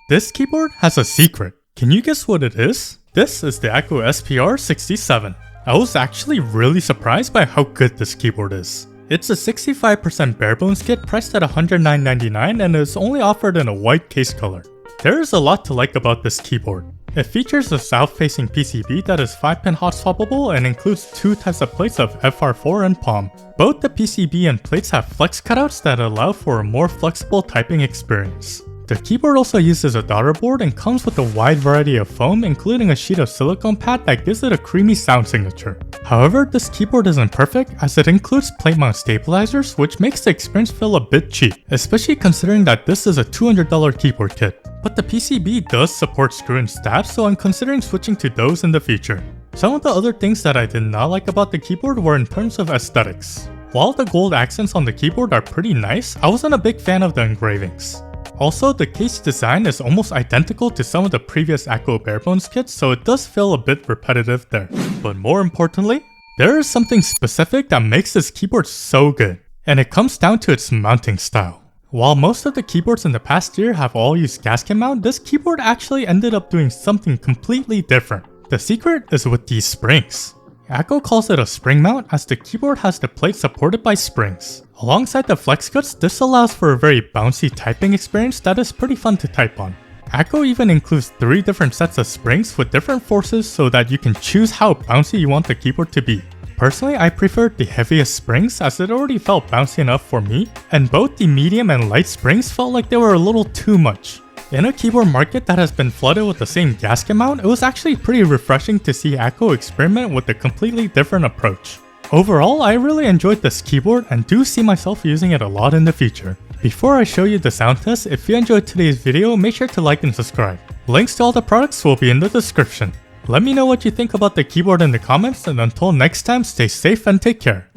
This keyboard has a secret. Can you guess what it is? This is the ACO SPR67. I was actually really surprised by how good this keyboard is. It's a 65% barebones kit priced at $109.99 and is only offered in a white case color. There is a lot to like about this keyboard. It features a south-facing PCB that is 5-pin hot swappable and includes two types of plates of FR4 and POM. Both the PCB and plates have flex cutouts that allow for a more flexible typing experience. The keyboard also uses a daughter board and comes with a wide variety of foam, including a sheet of silicone pad that gives it a creamy sound signature. However, this keyboard isn't perfect as it includes plate mount stabilizers, which makes the experience feel a bit cheap, especially considering that this is a $200 keyboard kit. But the PCB does support screw-in stabs, so I'm considering switching to those in the future. Some of the other things that I did not like about the keyboard were in terms of aesthetics. While the gold accents on the keyboard are pretty nice, I wasn't a big fan of the engravings. Also, the case design is almost identical to some of the previous ACO barebones kits, so it does feel a bit repetitive there. But more importantly, there is something specific that makes this keyboard so good, and it comes down to its mounting style. While most of the keyboards in the past year have all used gasket mount, this keyboard actually ended up doing something completely different. The secret is with these springs. ACO calls it a spring mount as the keyboard has the plate supported by springs. Alongside the flex cuts, this allows for a very bouncy typing experience that is pretty fun to type on. ACO even includes 3 different sets of springs with different forces so that you can choose how bouncy you want the keyboard to be. Personally, I preferred the heaviest springs as it already felt bouncy enough for me, and both the medium and light springs felt like they were a little too much. In a keyboard market that has been flooded with the same gasket mount, it was actually pretty refreshing to see ACO experiment with a completely different approach. Overall, I really enjoyed this keyboard and do see myself using it a lot in the future. Before I show you the sound test, if you enjoyed today's video, make sure to like and subscribe. Links to all the products will be in the description. Let me know what you think about the keyboard in the comments, and until next time, stay safe and take care.